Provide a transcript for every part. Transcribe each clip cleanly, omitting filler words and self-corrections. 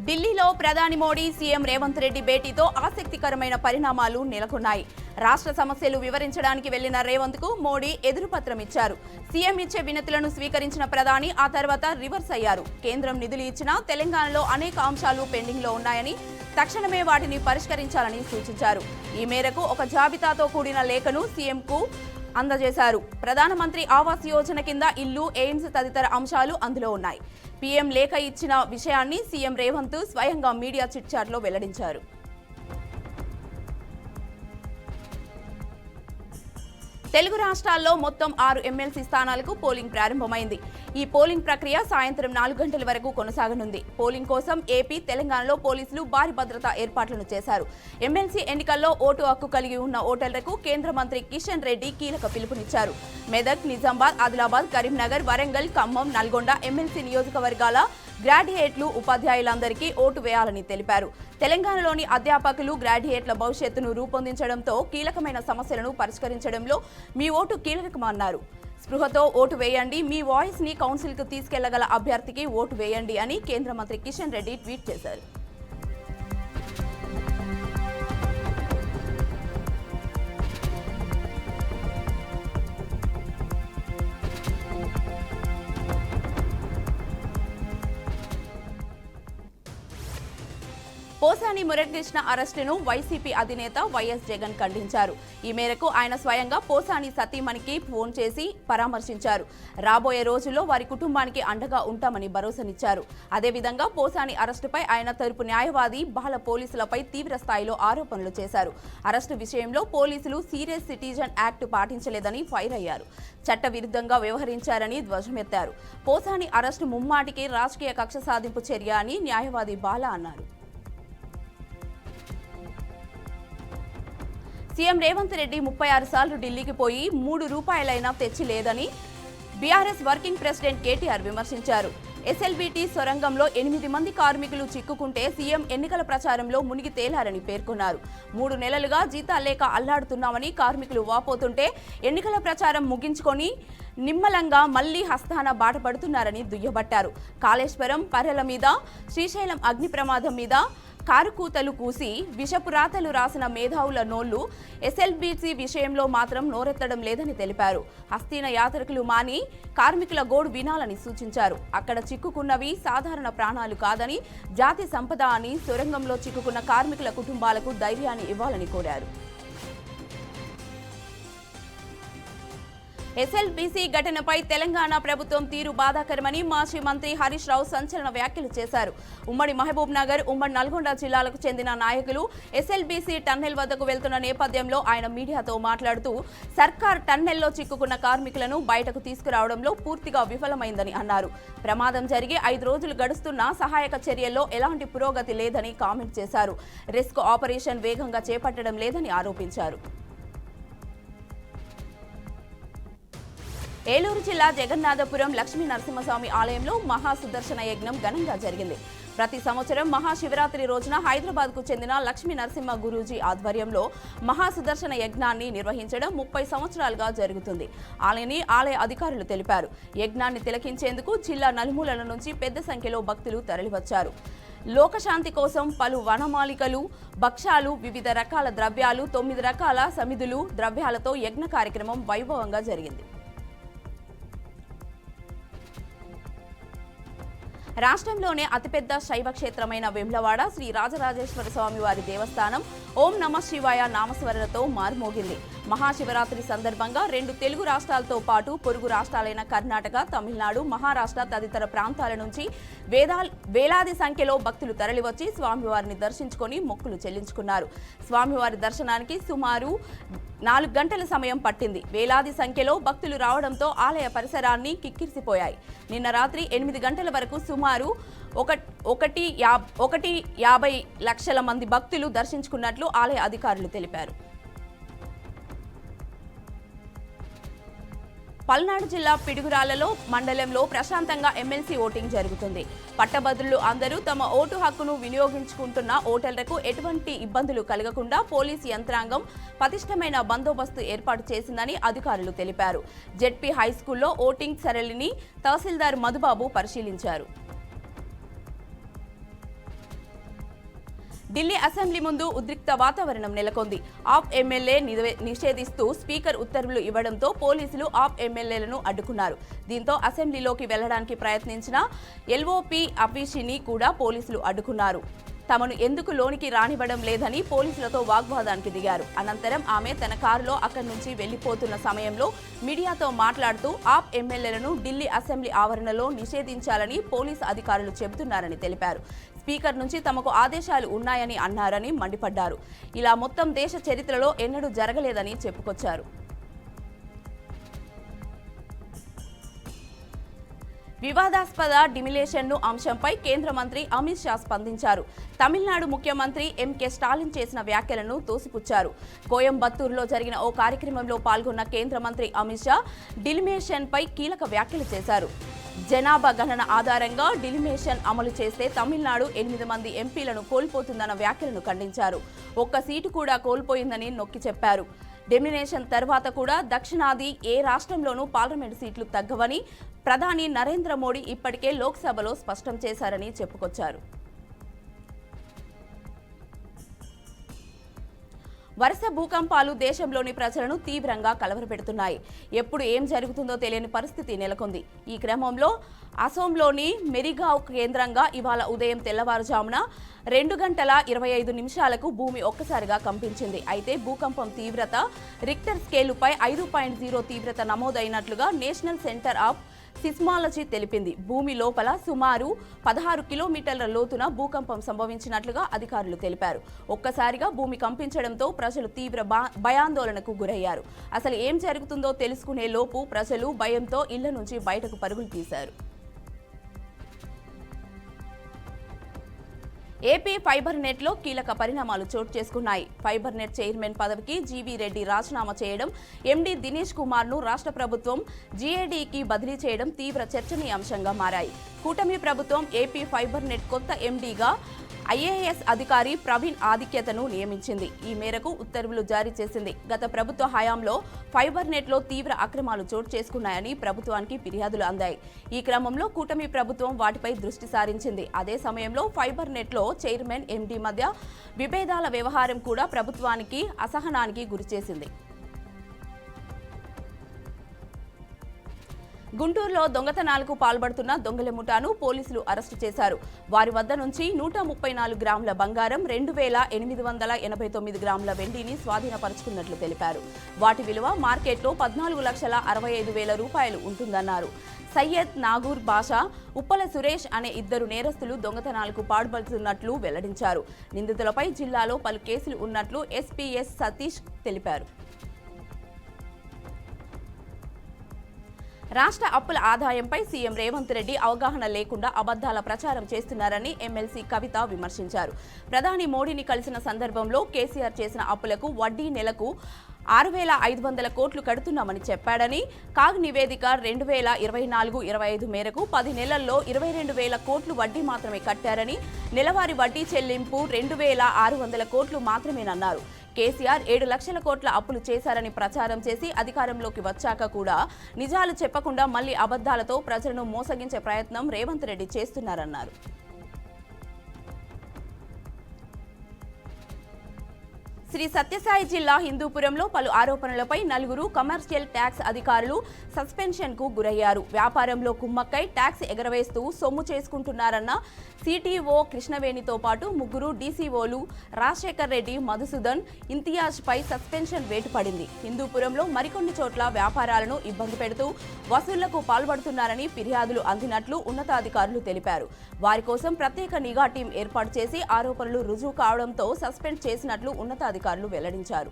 ఢిల్లీలో ప్రధాని మోడీ సీఎం రేవంత్ రెడ్డి భేటీతో ఆసక్తికరమైన పరిణామాలు నెలకొన్నాయి. రాష్ట్ర సమస్యలు వివరించడానికి వెళ్లిన రేవంత్ కు మోడీ ఎదురుపత్రం ఇచ్చారు. సీఎం ఇచ్చే వినతులను స్వీకరించిన ప్రధాని ఆ తర్వాత రివర్స్ అయ్యారు. కేంద్రం నిధులు ఇచ్చినా తెలంగాణలో అనేక అంశాలు పెండింగ్ లో ఉన్నాయని, తక్షణమే వాటిని పరిష్కరించాలని సూచించారు. ఈ మేరకు ఒక జాబితాతో కూడిన లేఖను సీఎంకు అందజేశారు. ప్రధానమంత్రి ఆవాస్ యోజన కింద ఇల్లు, ఎయిమ్స్ తదితర అంశాలు అందులో ఉన్నాయి. పీఎం లేఖ ఇచ్చిన విషయాన్ని సీఎం రేవంత్ స్వయంగా మీడియా చిట్ చాట్లో వెల్లడించారు. తెలుగు రాష్ట్రాల్లో మొత్తం 6 ఎమ్మెల్సీ స్థానాలకు పోలింగ్ ప్రారంభమైంది. ఈ పోలింగ్ ప్రక్రియ సాయంత్రం 4 గంటల వరకు కొనసాగనుంది. పోలింగ్ కోసం ఏపీ, తెలంగాణలో పోలీసులు భారీ భద్రతా ఏర్పాట్లను చేశారు. ఎమ్మెల్సీ ఎన్నికల్లో ఓటు హక్కు కలిగి ఉన్న ఓటర్లకు కేంద్ర మంత్రి కిషన్ రెడ్డి కీలక పిలుపునిచ్చారు. మెదక్, నిజామాబాద్, ఆదిలాబాద్, కరీంనగర్, వరంగల్, ఖమ్మం, నల్గొండ ఎమ్మెల్సీ నియోజకవర్గాల గ్రాడ్యుయేట్లు, ఉపాధ్యాయులందరికీ ఓటు వేయాలని తెలిపారు. తెలంగాణలోని అధ్యాపకులు, గ్రాడ్యుయేట్ల భవిష్యత్తును రూపొందించడంతో కీలకమైన సమస్యలను పరిష్కరించడంలో మీ ఓటు కీలకమన్నారు. స్పృహతో ఓటు వేయండి, మీ వాయిస్ ని కౌన్సిల్ కు తీసుకెళ్లగల అభ్యర్థికి ఓటు వేయండి అని కేంద్ర మంత్రి కిషన్ రెడ్డి ట్వీట్ చేశారు. పోసాని మురళీకృష్ణ అరెస్టును వైసీపీ అధినేత వైఎస్ జగన్ ఖండించారు. ఈ మేరకు ఆయన స్వయంగా పోసాని సతీమణికి ఫోన్ చేసి పరామర్శించారు. రాబోయే రోజుల్లో వారి కుటుంబానికి అండగా ఉంటామని భరోసానిచ్చారు. అదేవిధంగా పోసాని అరెస్టుపై ఆయన తరపు న్యాయవాది బాల పోలీసులపై తీవ్ర స్థాయిలో ఆరోపణలు చేశారు. అరెస్టు విషయంలో పోలీసులు సీరియస్ సిటిజన్ యాక్ట్ పాటించలేదని ఫైర్ అయ్యారు. చట్టవిరుద్ధంగా వ్యవహరించారని ధ్వజమెత్తారు. పోసాని అరెస్టు ముమ్మాటికి రాజకీయ కక్ష సాధింపు చర్య అని న్యాయవాది బాల అన్నారు. సీఎం రేవంత్ రెడ్డి 36 సార్లు ఢిల్లీకి పోయి 3 రూపాయలైనా తెచ్చి లేదని బీఆర్ఎస్ వర్కింగ్ ప్రెసిడెంట్ కేటీఆర్ విమర్శించారు. ఎస్ఎల్బీటీ సొరంగంలో 8 మంది కార్మికులు చిక్కుకుంటే సీఎం ఎన్నికల ప్రచారంలో మునిగి తేలారని పేర్కొన్నారు. 3 నెలలుగా జీతాలు లేక అల్లాడుతున్నామని కార్మికులు వాపోతుంటే ఎన్నికల ప్రచారం ముగించుకొని నిమ్మలంగా మళ్లీ హస్తాన బాటపడుతున్నారని దుయ్యబట్టారు. కాళేశ్వరం, పర్రెల మీద, శ్రీశైలం అగ్ని ప్రమాదం మీద కారుకూతలు కూసి విషపురాతలు రాసిన మేధావుల నోళ్లు ఎస్ఎల్బీసీ విషయంలో మాత్రం నోరెత్తడం లేదని తెలిపారు. హస్తీన యాత్రికులు మాని కార్మికుల గోడు వినాలని సూచించారు. అక్కడ చిక్కుకున్నవి సాధారణ ప్రాణాలు కాదని, జాతి సంపద అని, సొరంగంలో చిక్కుకున్న కార్మికుల కుటుంబాలకు ధైర్యాన్ని ఇవ్వాలని కోరారు. ఎస్ఎల్బీసీ ఘటనపై తెలంగాణ ప్రభుత్వం తీరు బాధాకరమని మాజీ మంత్రి హరీష్ రావు సంచలన వ్యాఖ్యలు చేశారు. ఉమ్మడి మహబూబ్ నగర్, ఉమ్మడి నల్గొండ జిల్లాలకు చెందిన నాయకులు ఎస్ఎల్బీసీ టన్నెల్ వద్దకు వెళ్తున్న నేపథ్యంలో ఆయన మీడియాతో మాట్లాడుతూ సర్కార్ టన్నెల్లో చిక్కుకున్న కార్మికులను బయటకు తీసుకురావడంలో పూర్తిగా విఫలమైందని అన్నారు. ప్రమాదం జరిగి 5 రోజులు గడుస్తున్నా సహాయక చర్యల్లో ఎలాంటి పురోగతి లేదని కామెంట్ చేశారు. రెస్క్యూ ఆపరేషన్ వేగంగా చేపట్టడం లేదని ఆరోపించారు. ఏలూరు జిల్లా జగన్నాథపురం లక్ష్మీ నరసింహస్వామి ఆలయంలో మహాసుదర్శన యజ్ఞం ఘనంగా జరిగింది. ప్రతి సంవత్సరం మహాశివరాత్రి రోజున హైదరాబాద్కు చెందిన లక్ష్మీ నరసింహ గురూజీ ఆధ్వర్యంలో మహాసుదర్శన యజ్ఞాన్ని నిర్వహించడం 30 సంవత్సరాలుగా జరుగుతుంది. ఆలయ అధికారులు తెలిపారు. యజ్ఞాన్ని తిలకించేందుకు జిల్లా నలుమూలల నుంచి పెద్ద సంఖ్యలో భక్తులు తరలివచ్చారు. లోకశాంతి కోసం పలు వనమాలికలు, భక్ష్యాలు, వివిధ రకాల ద్రవ్యాలు, 9 రకాల సమిధులు, ద్రవ్యాలతో యజ్ఞ కార్యక్రమం వైభవంగా జరిగింది. రాష్ట్రంలోనే అతిపెద్ద శైవ క్షేత్రమైన వేములవాడ శ్రీ రాజరాజేశ్వర స్వామి వారి దేవస్థానం ఓం నమ శివాయ నామస్మరణతో మారుమోగింది. మహాశివరాత్రి సందర్భంగా 2 తెలుగు రాష్ట్రాలతో పాటు పొరుగు రాష్ట్రాలైన కర్ణాటక, తమిళనాడు, మహారాష్ట్ర తదితర ప్రాంతాల నుంచి వేలాది సంఖ్యలో భక్తులు తరలివచ్చి స్వామివారిని దర్శించుకొని మొక్కులు చెల్లించుకున్నారు. స్వామివారి దర్శనానికి సుమారు 4 గంటల సమయం పట్టింది. వేలాది సంఖ్యలో భక్తులు రావడంతో ఆలయ పరిసరాన్ని కిక్కిరిసిపోయాయి. నిన్న రాత్రి 8 గంటల వరకు సుమారు 1.50 లక్షల మంది భక్తులు దర్శించుకున్నట్లు ఆలయ అధికారులు తెలిపారు. పల్నాడు జిల్లా పిడుగురాళ్లలో మండలంలో ప్రశాంతంగా ఎమ్మెల్సీ ఓటింగ్ జరుగుతుంది. పట్టభద్రులు అందరూ తమ ఓటు హక్కును వినియోగించుకుంటున్న ఓటర్లకు ఎటువంటి ఇబ్బందులు కలగకుండా పోలీసు యంత్రాంగం పటిష్టమైన బందోబస్తు ఏర్పాటు చేసిందని అధికారులు తెలిపారు. జెడ్పీ హైస్కూల్లో ఓటింగ్ సరళిని తహసీల్దార్ మధుబాబు పరిశీలించారు. ఢిల్లీ అసెంబ్లీ ముందు ఉద్రిక్త వాతావరణం నెలకొంది. ఆప్ ఎమ్మెల్యే నిషేధిస్తూ స్పీకర్ ఉత్తర్వులు ఇవ్వడంతో పోలీసులు ఆప్ ఎమ్మెల్యేలను అడ్డుకున్నారు. దీంతో అసెంబ్లీలోకి వెళ్లడానికి ప్రయత్నించిన ఎల్ఓపి అఫీషిని కూడా పోలీసులు అడ్డుకున్నారు. తమను ఎందుకు లోనికి రానివ్వడం లేదని పోలీసులతో వాగ్వాదానికి దిగారు. అనంతరం ఆమె తన కారులో అక్కడి నుంచి వెళ్లిపోతున్న సమయంలో మీడియాతో మాట్లాడుతూ ఆప్ ఎమ్మెల్యేలను ఢిల్లీ అసెంబ్లీ ఆవరణలో నిషేధించాలని పోలీసు అధికారులు చెబుతున్నారని తెలిపారు. స్పీకర్ నుంచి తమకు ఆదేశాలు ఉన్నాయని అన్నారని మండిపడ్డారు. ఇలా మొత్తం దేశ చరిత్రలో ఎన్నడూ జరగలేదని చెప్పుకొచ్చారు. వివాదాస్పద డిమిలేషన్ను అంశంపై కేంద్ర మంత్రి అమిత్ షా స్పందించారు. తమిళనాడు ముఖ్యమంత్రి ఎంకే స్టాలిన్ చేసిన వ్యాఖ్యలను తోసిపుచ్చారు. కోయంబత్తూరులో జరిగిన ఓ కార్యక్రమంలో పాల్గొన్న కేంద్ర మంత్రి అమిత్ షా డిలిమినేషన్పై కీలక వ్యాఖ్యలు చేశారు. జనాభా గణన ఆధారంగా డిలిమినేషన్ అమలు చేస్తే తమిళనాడు 8 మంది ఎంపీలను కోల్పోతుందన్న వ్యాఖ్యలను ఖండించారు. ఒక్క సీటు కూడా కోల్పోయిందని నొక్కి చెప్పారు. డిమినేషన్ తర్వాత కూడా దక్షిణాది ఏ రాష్ట్రంలోనూ పార్లమెంటు సీట్లు తగ్గవని ప్రధాని నరేంద్ర మోడీ ఇప్పటికే లోక్సభలో స్పష్టం చేశారని చెప్పుకొచ్చారు. వరుస భూకంపాలు దేశంలోని ప్రజలను తీవ్రంగా కలవరపెడుతున్నాయి. ఎప్పుడు ఏం జరుగుతుందో తెలియని పరిస్థితి నెలకొంది. ఈ క్రమంలో అసోంలోని మెరిగావ్ కేంద్రంగా ఇవాళ ఉదయం తెల్లవారుజామున 2:25 భూమి ఒక్కసారిగా కంపించింది. అయితే భూకంపం తీవ్రత రిక్టర్ స్కేలుపై 5.0 తీవ్రత నమోదైనట్లుగా నేషనల్ సెంటర్ ఆఫ్ సిస్మాలజీ తెలిపింది. భూమి లోపల సుమారు 16 కిలోమీటర్ల లోతున భూకంపం సంభవించినట్లుగా అధికారులు తెలిపారు. ఒక్కసారిగా భూమి కంపించడంతో ప్రజలు తీవ్ర భయాందోళనకు గురయ్యారు. అసలు ఏం జరుగుతుందో తెలుసుకునే లోపు ప్రజలు భయంతో ఇళ్ల నుంచి బయటకు పరుగులు తీశారు. ఏపీ ఫైబర్ నెట్లో కీలక పరిణామాలు చోటు చేసుకున్నాయి. ఫైబర్ నెట్ చైర్మన్ పదవికి జీవీ రెడ్డి రాజీనామా చేయడం, ఎండీ దినేష్ కుమార్ను రాష్ట్ర ప్రభుత్వం జీఏడీకి బదిలీ చేయడం తీవ్ర చర్చనీయాంశంగా మారాయి. కూటమి ప్రభుత్వం ఏపీ ఫైబర్ నెట్ కొత్త ఎండీగా ఐఏఎస్ అధికారి ప్రవీణ్ ఆదిత్యతను నియమించింది. ఈ మేరకు ఉత్తర్వులు జారీ చేసింది. గత ప్రభుత్వ హయాంలో ఫైబర్ నెట్లో తీవ్ర అక్రమాలు చోటు చేసుకున్నాయని ప్రభుత్వానికి ఫిర్యాదులు అందాయి. ఈ క్రమంలో కూటమి ప్రభుత్వం వాటిపై దృష్టి సారించింది. అదే సమయంలో ఫైబర్ నెట్లో చైర్మన్, ఎండీ మధ్య విభేదాల వ్యవహారం కూడా ప్రభుత్వానికి అసహనానికి గురిచేసింది. గుంటూరులో దొంగతనాలకు పాల్పడుతున్న దొంగల ముఠాను పోలీసులు అరెస్టు చేశారు. వారి వద్ద నుంచి 134 గ్రాముల బంగారం, 2,889 గ్రాముల వెండిని స్వాధీనపరుచుకున్నట్లు తెలిపారు. వాటి విలువ మార్కెట్లో 14,65,000 రూపాయలు ఉంటుందన్నారు. సయ్యద్, నాగూర్ బాషా, ఉప్పల సురేష్ అనే 2 నేరస్తులు దొంగతనాలకు పాల్పడుతున్నట్లు వెల్లడించారు. నిందితులపై జిల్లాలో పలు కేసులు ఉన్నట్లు ఎస్పీఎస్ సతీష్ తెలిపారు. రాష్ట్ర అప్పుల ఆదాయంపై సీఎం రేవంత్ రెడ్డి అవగాహన లేకుండా అబద్ధాల ప్రచారం చేస్తున్నారని ఎమ్మెల్సీ కవిత విమర్శించారు. ప్రధాని మోడీని కలిసిన సందర్భంలో కేసీఆర్ చేసిన అప్పులకు వడ్డీ నెలకు 6,500 కోట్లు కడుతున్నామని చెప్పాడని, కాగ్ నివేదిక 2024-25 మేరకు 10 నెలల్లో 22,000 కోట్లు వడ్డీ మాత్రమే కట్టారని, నెలవారీ వడ్డీ చెల్లింపు 2,600 కోట్లు మాత్రమేనన్నారు. కేసీఆర్ 7 లక్షల కోట్ల అప్పులు చేశారని ప్రచారం చేసి అధికారంలోకి వచ్చాక కూడా నిజాలు చెప్పకుండా మళ్లీ అబద్ధాలతో ప్రజలను మోసగించే ప్రయత్నం రేవంత్ రెడ్డి చేస్తున్నారన్నారు. శ్రీ సత్యసాయి జిల్లా హిందూపురంలో పలు ఆరోపణలపై 4 కమర్షియల్ ట్యాక్స్ అధికారులు సస్పెన్షన్కు గురయ్యారు. వ్యాపారంలో కుమ్మక్కై ట్యాక్స్ ఎగరవేస్తూ సొమ్ము చేసుకుంటున్నారన్న సిటీఓ కృష్ణవేణితో పాటు 3 డీసీఓలు రాజశేఖర్ రెడ్డి, మధుసూదన్, ఇంతియాజ్పై సస్పెన్షన్ వేటు పడింది. హిందూపురంలో మరికొన్ని చోట్ల వ్యాపారాలను ఇబ్బంది పెడుతూ వసూళ్లకు పాల్పడుతున్నారని ఫిర్యాదులు అందినట్లు ఉన్నతాధికారులు తెలిపారు. వారి కోసం ప్రత్యేక నిఘా టీం ఏర్పాటు చేసి ఆరోపణలు రుజువు కావడంతో సస్పెండ్ చేసినట్లు ఉన్నతాధికారులు వెల్లడించారు.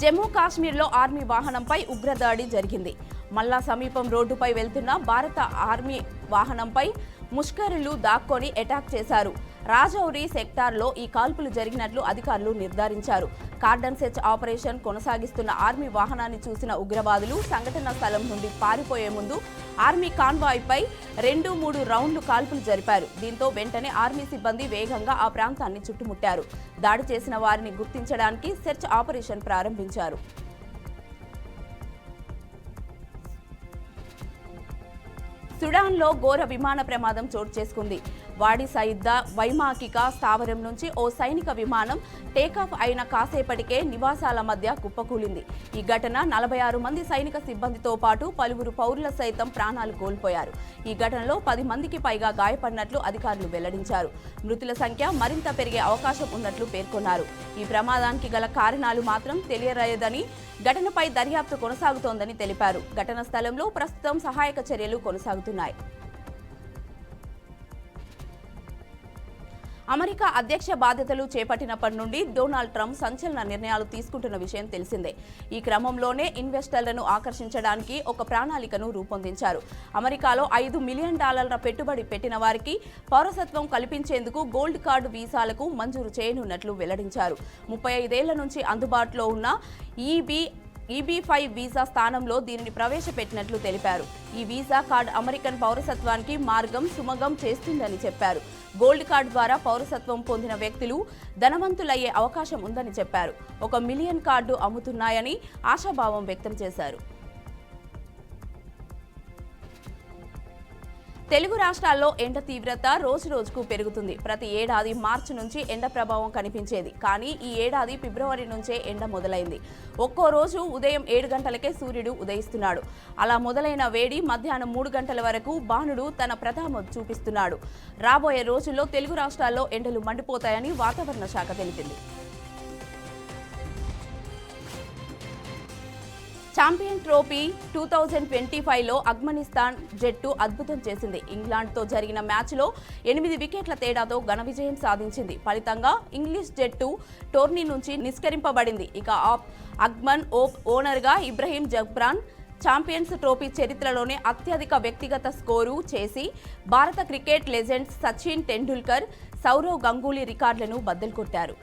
జమ్మూ కాశ్మీర్లో ఆర్మీ వాహనంపై ఉగ్రదాడి జరిగింది. మల్లా సమీపం రోడ్డుపై వెళ్తున్న భారత ఆర్మీ వాహనంపై ముష్కరులు దాక్కొని అటాక్ చేశారు. రాజౌరి సెక్టార్లో ఈ కాల్పులు జరిగినట్లు అధికారులు నిర్ధారించారు. కార్డన్ సెర్చ్ ఆపరేషన్ కొనసాగిస్తున్న ఆర్మీ వాహనాన్ని చూసిన ఉగ్రవాదులు సంఘటనా స్థలం నుండి పారిపోయే ముందు ఆర్మీ కాన్వాయ్పై 2-3 రౌండ్లు కాల్పులు జరిపారు. దీంతో వెంటనే ఆర్మీ సిబ్బంది వేగంగా ఆ ప్రాంతాన్ని చుట్టుముట్టారు. దాడి చేసిన వారిని గుర్తించడానికి సెర్చ్ ఆపరేషన్ ప్రారంభించారు. సుడాన్లో ఘోర విమాన ప్రమాదం చోటు చేసుకుంది. వాడి సయిద్ద వైమాకిక స్థావరం నుంచి ఓ సైనిక విమానం టేకాఫ్ అయిన కాసేపటికే నివాసాల మధ్య కుప్పకూలింది. ఈ ఘటన 46 మంది సైనిక సిబ్బందితో పాటు పలువురు పౌరుల సైతం ప్రాణాలు కోల్పోయారు. ఈ ఘటనలో 10 మందికి పైగా గాయపడినట్లు అధికారులు వెల్లడించారు. మృతుల సంఖ్య మరింత పెరిగే అవకాశం ఉన్నట్లు పేర్కొన్నారు. ఈ ప్రమాదానికి గల కారణాలు మాత్రం తెలియలేదని, ఘటనపై దర్యాప్తు కొనసాగుతోందని తెలిపారు. ఘటన స్థలంలో ప్రస్తుతం సహాయక చర్యలు కొనసాగుతున్నాయి. అమెరికా అధ్యక్ష బాధ్యతలు చేపట్టినప్పటి నుండి డొనాల్డ్ ట్రంప్ సంచలన నిర్ణయాలు తీసుకుంటున్న విషయం తెలిసిందే. ఈ క్రమంలోనే ఇన్వెస్టర్లను ఆకర్షించడానికి ఒక ప్రణాళికను రూపొందించారు. అమెరికాలో $5 మిలియన్ పెట్టుబడి పెట్టిన వారికి పౌరసత్వం కల్పించేందుకు గోల్డ్ కార్డు వీసాలకు మంజూరు చేయనున్నట్లు వెల్లడించారు. 35 ఏళ్ల నుంచి అందుబాటులో ఉన్న EB-5 వీసా స్థానంలో దీనిని ప్రవేశపెట్టినట్లు తెలిపారు. ఈ వీసా కార్డు అమెరికన్ పౌరసత్వానికి మార్గం సుమగం చేస్తుందని చెప్పారు. గోల్డ్ కార్డు ద్వారా పౌరసత్వం పొందిన వ్యక్తులు ధనవంతులయ్యే అవకాశం ఉందని చెప్పారు. 1 మిలియన్ కార్డు అమ్ముతున్నాయని ఆశాభావం వ్యక్తం చేశారు. తెలుగు రాష్ట్రాల్లో ఎండ తీవ్రత రోజురోజుకు పెరుగుతుంది. ప్రతి ఏడాది మార్చి నుంచి ఎండ ప్రభావం కనిపించేది. కానీ ఈ ఏడాది ఫిబ్రవరి నుంచే ఎండ మొదలైంది. ఒక్కో రోజు ఉదయం 7 గంటలకే సూర్యుడు ఉదయిస్తున్నాడు. అలా మొదలైన వేడి మధ్యాహ్నం 3 గంటల వరకు బాణుడు తన ప్రతాపం చూపిస్తున్నాడు. రాబోయే రోజుల్లో తెలుగు రాష్ట్రాల్లో ఎండలు మండిపోతాయని వాతావరణ శాఖ తెలిపింది. ఛాంపియన్ ట్రోఫీ 2025లో ఆఫ్ఘనిస్తాన్ జట్టు అద్భుతం చేసింది. ఇంగ్లాండ్తో జరిగిన మ్యాచ్లో 8 వికెట్ల తేడాతో ఘన విజయం సాధించింది. ఫలితంగా ఇంగ్లీష్ జట్టు టోర్నీ నుంచి నిష్కరింపబడింది. ఇక Afghan ఓనర్గా Ibrahim Jabran champions trophy చరిత్రలోనే అత్యధిక వ్యక్తిగత స్కోరు చేసి భారత క్రికెట్ లెజెండ్స్ సచిన్ టెండూల్కర్, సౌరవ్ గంగూలీ రికార్డులను బద్దలు కొట్టారు.